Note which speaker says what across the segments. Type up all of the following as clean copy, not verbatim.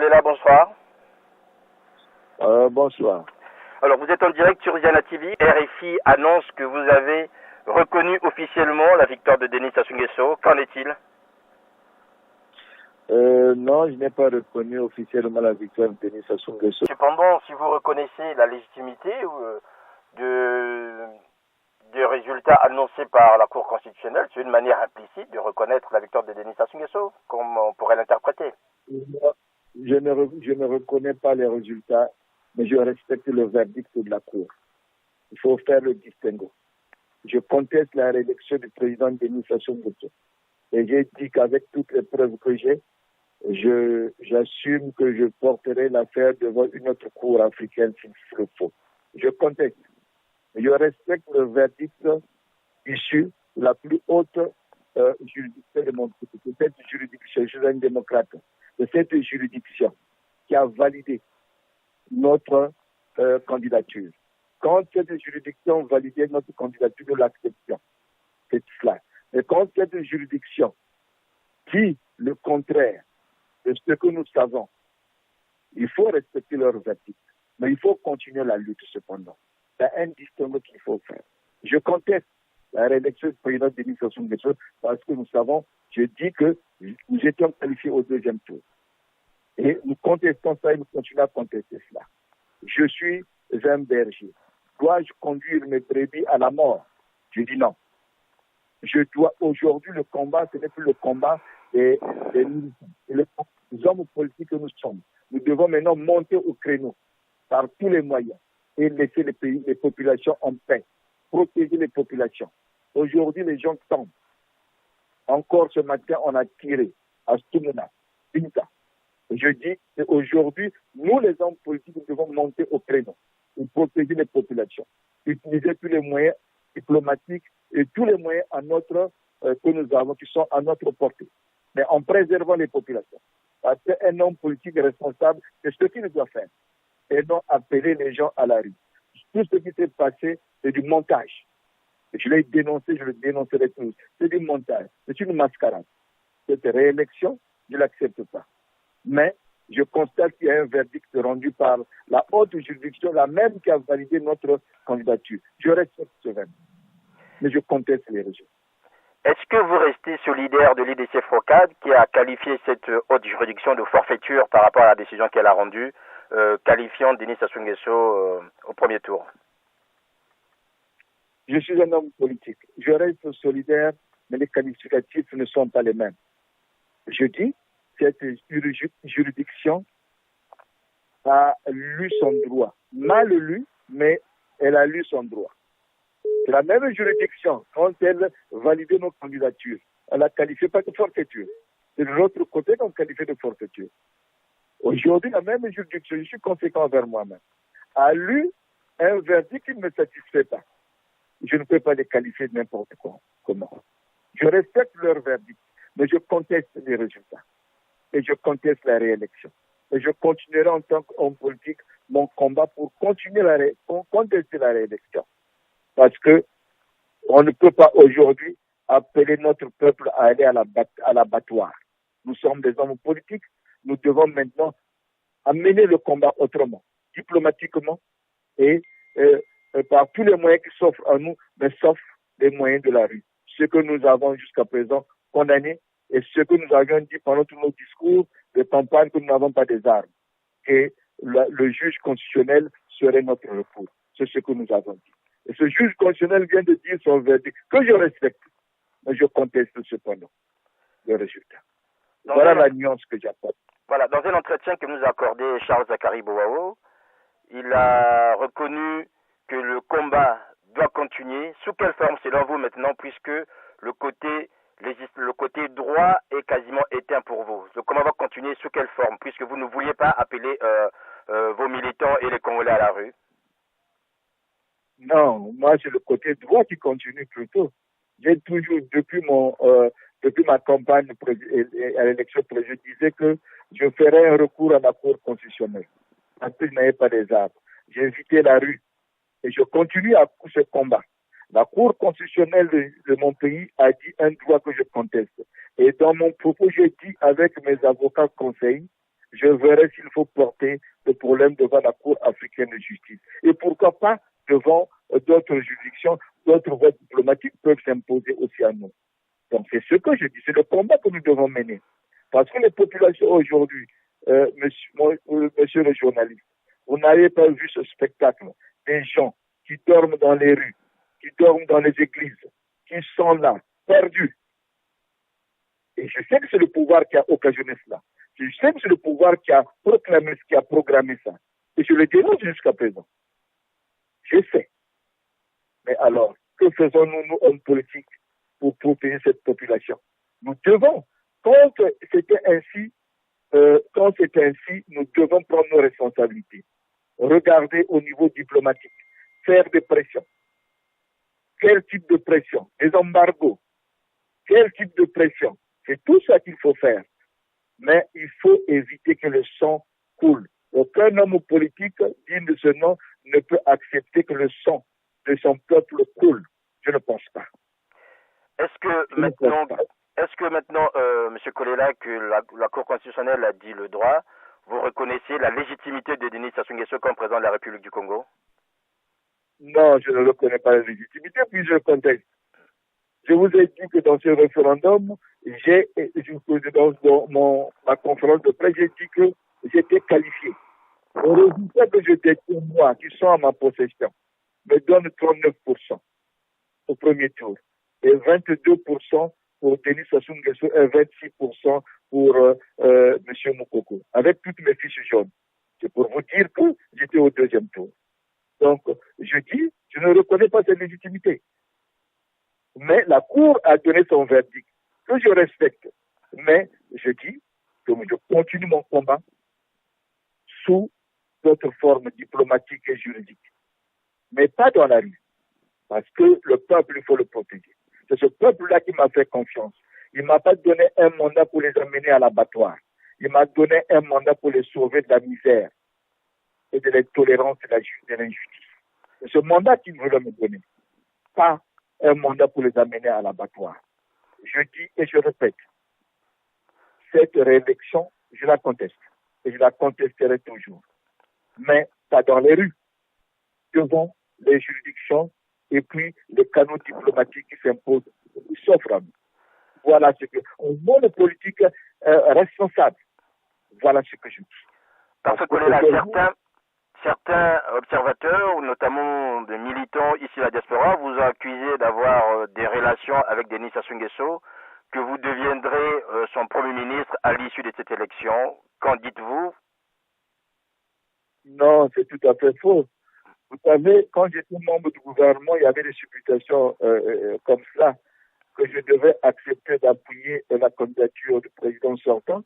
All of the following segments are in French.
Speaker 1: Mandela, bonsoir.
Speaker 2: Bonsoir.
Speaker 1: Alors, vous êtes en direct sur Ziana TV. RFI annonce que vous avez reconnu officiellement la victoire de Denis Sassou Nguesso. Qu'en est-il?
Speaker 2: Non, je n'ai pas reconnu officiellement la victoire de Denis Sassou Nguesso.
Speaker 1: Cependant, si vous reconnaissez la légitimité des résultats annoncés par la Cour constitutionnelle, c'est une manière implicite de reconnaître la victoire de Denis Sassou Nguesso, comme on pourrait l'interpréter.
Speaker 2: Je ne reconnais pas les résultats, mais je respecte le verdict de la Cour. Il faut faire le distinguo. Je conteste la réélection du président Denis Sassou Nguesso. Et j'ai dit qu'avec toutes les preuves que j'ai, j'assume que je porterai l'affaire devant une autre cour africaine s'il le faut. Je conteste. Je respecte le verdict issu de la plus haute juridiction de mon pays. De cette juridiction, je suis un démocrate, de cette juridiction qui a validé notre candidature. Quand cette juridiction validait notre candidature, nous l'acceptions. C'est cela. Mais quand cette juridiction dit le contraire de ce que nous savons, il faut respecter leur verdict. Mais il faut continuer la lutte cependant. C'est un distinguo qu'il faut faire. Je conteste la réélection du président Denis Sassou Nguesso parce que nous savons, je dis que nous étions qualifiés au deuxième tour. Et nous contestons ça et nous continuons à contester cela. Je suis un berger. Dois-je conduire mes brebis à la mort? Je dis non. Je dois aujourd'hui le combat, ce n'est plus le combat des militants, des hommes politiques que nous sommes. Nous devons maintenant monter au créneau par tous les moyens et laisser les populations en paix, protéger les populations. Aujourd'hui, les gens tombent. Encore ce matin, on a tiré à Stumena, Binta. Je dis qu'aujourd'hui, nous les hommes politiques, nous devons monter au créneau pour protéger les populations, utiliser tous les moyens diplomatiques et tous les moyens que nous avons qui sont à notre portée, mais en préservant les populations. Parce qu'un homme politique responsable, c'est ce qu'il doit faire, et non appeler les gens à la rue. Tout ce qui s'est passé, c'est du montage. Je l'ai dénoncé, je le dénoncerai tous. C'est du montage, c'est une mascarade. Cette réélection, je ne l'accepte pas. Mais je constate qu'il y a un verdict rendu par la haute juridiction, la même qui a validé notre candidature. Je respecte ce verdict, mais je conteste les résultats.
Speaker 1: Est-ce que vous restez solidaire de l'IDC Frocade qui a qualifié cette haute juridiction de forfaiture par rapport à la décision qu'elle a rendue, qualifiant Denis Sassou Nguesso au premier tour?
Speaker 2: Je suis un homme politique. Je reste solidaire, mais les qualificatifs ne sont pas les mêmes. Je dis cette juridiction a lu son droit. Mal lu, mais elle a lu son droit. C'est la même juridiction, quand elle validait nos candidatures, elle a qualifié pas de forfaiture. C'est de l'autre côté qu'on qualifie de forfaiture. Aujourd'hui, la même juridiction, je suis conséquent vers moi-même, a lu un verdict qui ne me satisfait pas. Je ne peux pas les qualifier de n'importe comment. Je respecte leur verdict, mais je conteste les résultats. Et je conteste la réélection. Et je continuerai en tant qu'homme politique mon combat pour continuer contester la réélection. Parce que on ne peut pas aujourd'hui appeler notre peuple à aller à l'abattoir. Nous sommes des hommes politiques, nous devons maintenant amener le combat autrement, diplomatiquement et par tous les moyens qui s'offrent à nous, mais sauf les moyens de la rue. Ce que nous avons jusqu'à présent condamné et ce que nous avions dit pendant tous nos discours de campagne que nous n'avons pas des armes. Et le juge constitutionnel serait notre recours. C'est ce que nous avons dit. Et ce juge constitutionnel vient de dire son verdict, que je respecte, mais je conteste cependant le résultat. Voilà la nuance que j'apporte.
Speaker 1: Voilà, dans un entretien que nous a accordé Charles Zakari Bouao, il a reconnu que le combat doit continuer. Sous quelle forme, selon vous, maintenant, puisque le côté droit est quasiment éteint pour vous? Le combat va continuer sous quelle forme, puisque vous ne vouliez pas appeler vos militants et les Congolais à la rue?
Speaker 2: Non, moi, c'est le côté droit qui continue plutôt. J'ai toujours, depuis ma campagne à l'élection présidentielle, je disais que je ferais un recours à la Cour constitutionnelle. Parce que je n'avais pas des armes. J'ai invité la rue. Et je continue à ce combat. La Cour constitutionnelle de mon pays a dit un droit que je conteste. Et dans mon propos, j'ai dit avec mes avocats conseils, je verrai s'il faut porter le problème devant la Cour africaine de justice. Et pourquoi pas devant d'autres juridictions, d'autres voies diplomatiques peuvent s'imposer aussi à nous. Donc c'est ce que je dis, c'est le combat que nous devons mener. Parce que les populations aujourd'hui, monsieur le journaliste, vous n'avez pas vu ce spectacle, des gens qui dorment dans les rues, qui dorment dans les églises, qui sont là, perdus. Et je sais que c'est le pouvoir qui a occasionné cela. Je sais que c'est le pouvoir qui a proclamé, qui a programmé ça. Et je le dénonce jusqu'à présent. Je sais. Mais alors, que faisons-nous, nous, hommes politiques, pour protéger cette population? Nous devons, quand c'était ainsi, nous devons prendre nos responsabilités. Regarder au niveau diplomatique, faire des pressions. Quel type de pression? Des embargos. Quel type de pression? C'est tout ça qu'il faut faire. Mais il faut éviter que le sang coule. Aucun homme politique digne de ce nom ne peut accepter que le sang de son peuple coule. Je ne pense pas.
Speaker 1: Est-ce que maintenant, M. Kolela, que la Cour constitutionnelle a dit le droit, vous reconnaissez la légitimité de Denis Sassou Nguesso comme président de la République du Congo?
Speaker 2: Non, je ne reconnais pas la légitimité, puis je conteste. Je vous ai dit que dans ce référendum, dans ma conférence de presse, j'ai dit que j'étais qualifié. Le résultat que je détiens, moi, qui sont à ma possession, me donne 39% au premier tour et 22% pour Denis Sassou Nguesso et 26% pour M. Moukoko, avec toutes mes fiches jaunes. C'est pour vous dire que j'étais au deuxième tour. Donc, je dis, je ne reconnais pas cette légitimité. Mais la Cour a donné son verdict, que je respecte. Mais je dis que je continue mon combat sous d'autres formes diplomatiques et juridiques. Mais pas dans la rue. Parce que le peuple, il faut le protéger. C'est ce peuple-là qui m'a fait confiance. Il ne m'a pas donné un mandat pour les amener à l'abattoir. Il m'a donné un mandat pour les sauver de la misère et de l'intolérance et de l'injustice. C'est ce mandat qu'il voulait me donner. Pas un mandat pour les amener à l'abattoir. Je dis et je répète, cette réélection, je la conteste. Et je la contesterai toujours. Mais pas dans les rues, devant les juridictions et puis les canaux diplomatiques qui s'imposent, qui s'offrent à nous. Voilà ce que... Un monde politique responsable. Voilà ce que je dis.
Speaker 1: Parce que là, certains observateurs, notamment des militants ici à la diaspora, vous ont accusé d'avoir des relations avec Denis Sassou Nguesso, que vous deviendrez son Premier ministre à l'issue de cette élection. Qu'en dites-vous?
Speaker 2: Non, c'est tout à fait faux. Vous savez, quand j'étais membre du gouvernement, il y avait des supputations comme cela, que je devais accepter d'appuyer la candidature du président sortant.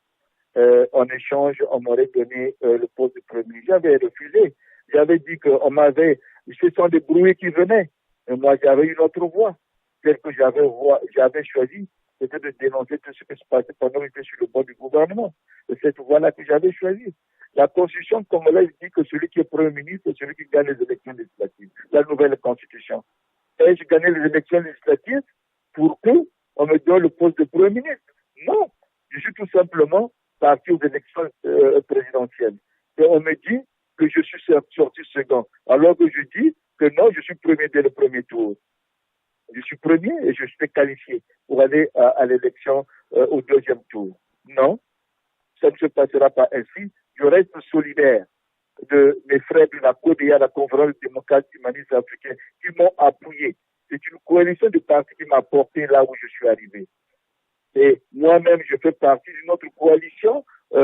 Speaker 2: En échange, on m'aurait donné le poste de Premier ministre. J'avais refusé. J'avais dit qu'on m'avait... Ce sont des bruits qui venaient. Et moi, j'avais une autre voie. Celle que j'avais choisie, c'était de dénoncer tout ce qui se passait pendant que j'étais sur le banc du gouvernement. C'est cette voie-là que j'avais choisie. La Constitution congolaise dit que celui qui est Premier ministre, c'est celui qui gagne les élections législatives. La nouvelle Constitution. Et je gagnais les élections législatives pour qu'on me donne le poste de Premier ministre. Non. Je suis tout simplement parti aux élections présidentielles. Et on me dit que je suis sorti second. Alors que je dis que non, je suis premier dès le premier tour. Je suis premier et je suis qualifié pour aller à l'élection au deuxième tour. Non, ça ne se passera pas ainsi. Je reste solidaire de mes frères de la CODEA, la Conférence démocrate humaniste africaine, qui m'ont appuyé. C'est une coalition de partis qui m'a porté là où je suis arrivé. Et moi-même, je fais partie d'une autre coalition qui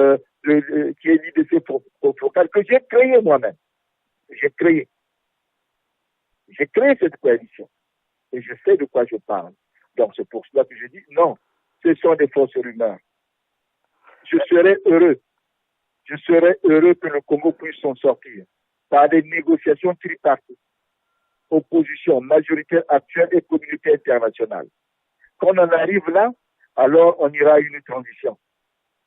Speaker 2: est l'IDC Focal, que j'ai créée moi-même. J'ai créé cette coalition. Et je sais de quoi je parle. Donc c'est pour cela que je dis non, ce sont des fausses rumeurs. Je serais heureux que le Congo puisse s'en sortir par des négociations tripartites, opposition majoritaire actuelle et communauté internationale. Quand on en arrive là, alors on ira à une transition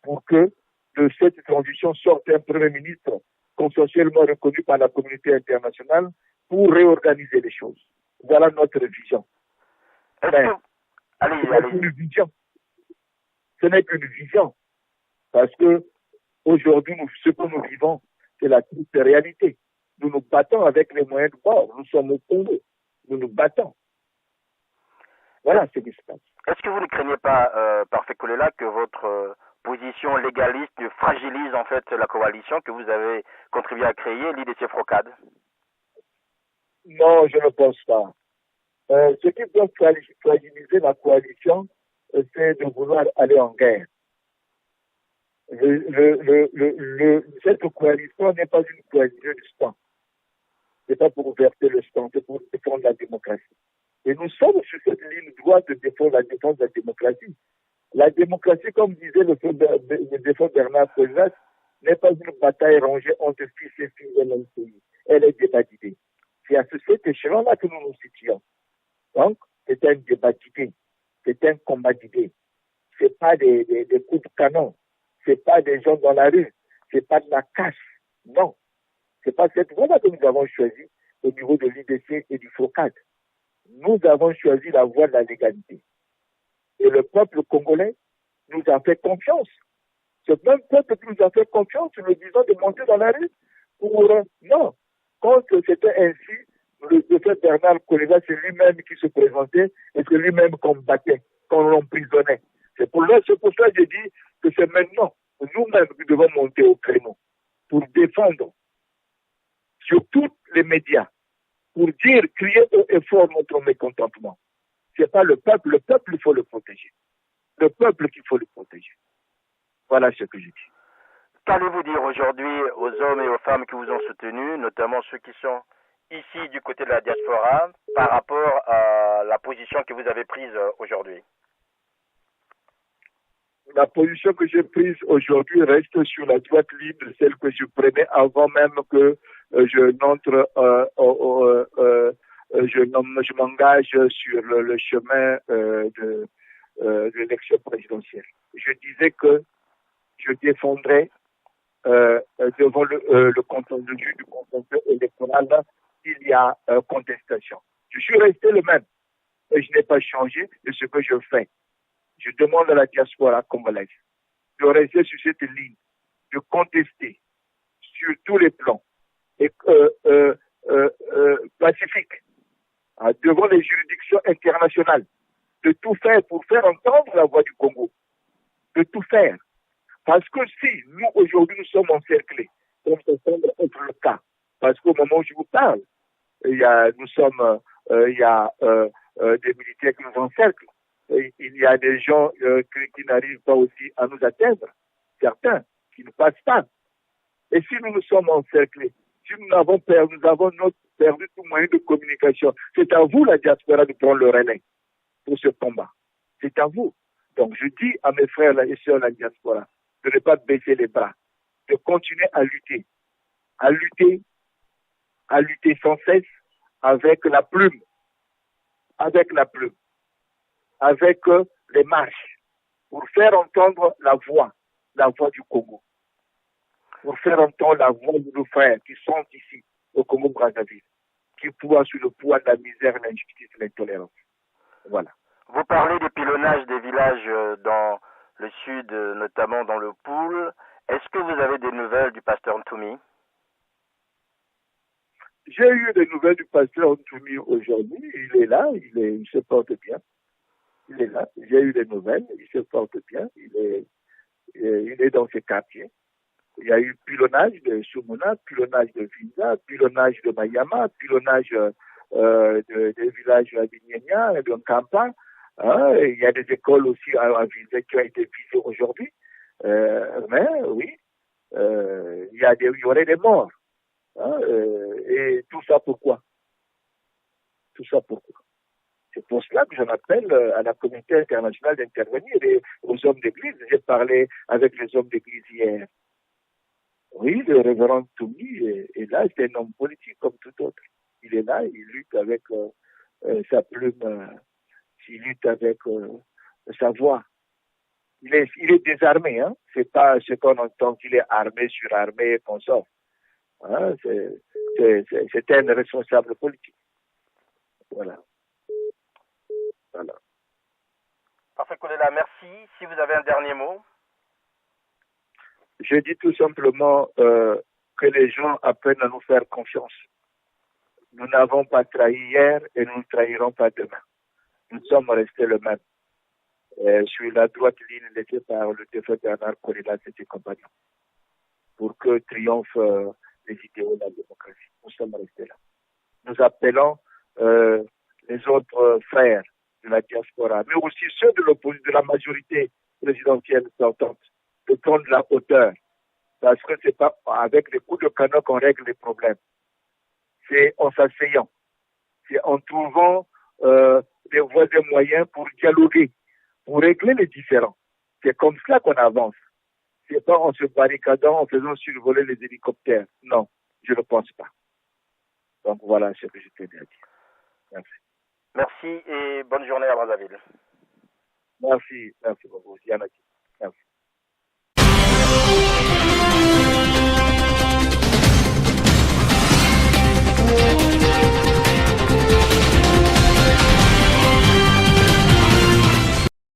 Speaker 2: pour que de cette transition sorte un Premier ministre consensuellement reconnu par la communauté internationale pour réorganiser les choses. Voilà notre vision. Ce n'est qu'une vision. Ce n'est qu'une vision. Parce que Aujourd'hui, ce que nous vivons, c'est la triste réalité. Nous nous battons avec les moyens de bord. Nous sommes au Congo. Nous nous battons. Voilà ce qui se passe.
Speaker 1: Est-ce que vous ne craignez pas, Parfait Kolela, que votre position légaliste ne fragilise en fait la coalition que vous avez contribué à créer, l'IDC Frocade?
Speaker 2: Non, je ne pense pas. Ce qui peut fragiliser la coalition, c'est de vouloir aller en guerre. Cette coalition n'est pas une coalition du sang. Ce n'est pas pour verser le sang, c'est pour défendre la démocratie. Et nous sommes sur cette ligne droite de défendre la défense de la démocratie. La démocratie, comme disait le défunt Bernard Colas, n'est pas une bataille rangée entre fils et filles de notre pays. Elle est débat d'idées. C'est à cet échelon-là que nous nous situons. Donc, c'est un débat d'idées. C'est un combat d'idées. C'est pas des coups de canon. C'est pas des gens dans la rue. C'est pas de la casse. Non. C'est pas cette voie-là que nous avons choisi au niveau de l'IDC et du FOCAD. Nous avons choisi la voie de la légalité. Et le peuple congolais nous a fait confiance. Ce même peuple qui nous a fait confiance, nous disons de monter dans la rue pour... non. Quand c'était ainsi, le docteur Bernard Kolega, c'est lui-même qui se présentait et c'est lui-même combattait, qu'on l'emprisonnait. C'est pour ça que je dis que c'est maintenant, nous-mêmes qui devons monter au créneau pour défendre sur tous les médias, pour dire, crier haut et fort notre mécontentement. Ce n'est pas le peuple, il faut le protéger. Le peuple qu'il faut le protéger. Voilà ce que je dis.
Speaker 1: Qu'allez-vous dire aujourd'hui aux hommes et aux femmes qui vous ont soutenu, notamment ceux qui sont ici du côté de la diaspora, par rapport à la position que vous avez prise aujourd'hui?
Speaker 2: La position que j'ai prise aujourd'hui reste sur la droite ligne de celle que je prenais avant même que je m'engage sur le chemin de l'élection présidentielle. Je disais que je défendrais devant le contentieux du contentieux électoral, il y a contestation. Je suis resté le même et je n'ai pas changé de ce que je fais. Je demande à la diaspora congolaise de rester sur cette ligne, de contester sur tous les plans et pacifique devant les juridictions internationales, de tout faire pour faire entendre la voix du Congo, de tout faire. Parce que si nous, aujourd'hui, nous sommes encerclés, comme ça semble être le cas, parce qu'au moment où je vous parle, il y a des militaires qui nous encerclent, il y a des gens qui n'arrivent pas aussi à nous atteindre, certains qui ne passent pas. Et si nous nous sommes encerclés, si nous avons perdu tout moyen de communication, c'est à vous, la diaspora, de prendre le relais pour ce combat. C'est à vous. Donc je dis à mes frères et sœurs de la diaspora de ne pas baisser les bras, de continuer à lutter sans cesse avec la plume, avec les marches, pour faire entendre la voix du Congo, pour faire entendre la voix de nos frères qui sont ici au Congo-Brazzaville, qui poussent sous le poids de la misère, l'injustice et l'intolérance. Voilà.
Speaker 1: Vous parlez des pilonnages des villages dans le sud, notamment dans le Poul. Est-ce que vous avez des nouvelles du pasteur Ntoumi?
Speaker 2: J'ai eu des nouvelles du pasteur Ntoumi aujourd'hui. Il est là, il se porte bien. Il est là. J'ai eu des nouvelles. Il se porte bien. Il est dans ses quartiers. Il y a eu pilonnage de Sumuna, pilonnage de Vinza, pilonnage de Mayama, pilonnage des villages de Bignenia et de Kampa. Il y a des écoles aussi à Vinza qui ont été visées aujourd'hui. Mais oui, il y aurait des morts. Et tout ça pourquoi? C'est pour cela que j'en appelle à la communauté internationale d'intervenir et aux hommes d'église. J'ai parlé avec les hommes d'église hier. Oui, le révérend Toumi est là, c'est un homme politique comme tout autre. Il est là, il lutte avec sa plume, il lutte avec sa voix. Il est désarmé, hein. C'est pas ce qu'on entend qu'il est armé, surarmé et qu'on sort. Hein? C'est un responsable politique. Voilà.
Speaker 1: Parfait Kolela, merci. Si vous avez un dernier mot.
Speaker 2: Je dis tout simplement que les gens apprennent à nous faire confiance. Nous n'avons pas trahi hier et nous ne trahirons pas demain. Nous sommes restés le même. Sur la droite ligne laissée par le défunt Bernard Corilla et ses compagnons. Pour que triomphent les idéaux de la démocratie. Nous sommes restés là. Nous appelons les autres frères de la diaspora, mais aussi ceux de la majorité présidentielle sortante, de prendre la hauteur. Parce que c'est pas avec les coups de canon qu'on règle les problèmes. C'est en s'asseyant. C'est en trouvant des voies et moyens pour dialoguer, pour régler les différends. C'est comme cela qu'on avance. C'est pas en se barricadant, en faisant survoler les hélicoptères. Non, je ne pense pas. Donc voilà ce que je tenais à dire. Merci.
Speaker 1: Merci et bonne journée à Brazzaville.
Speaker 2: Merci beaucoup. Merci.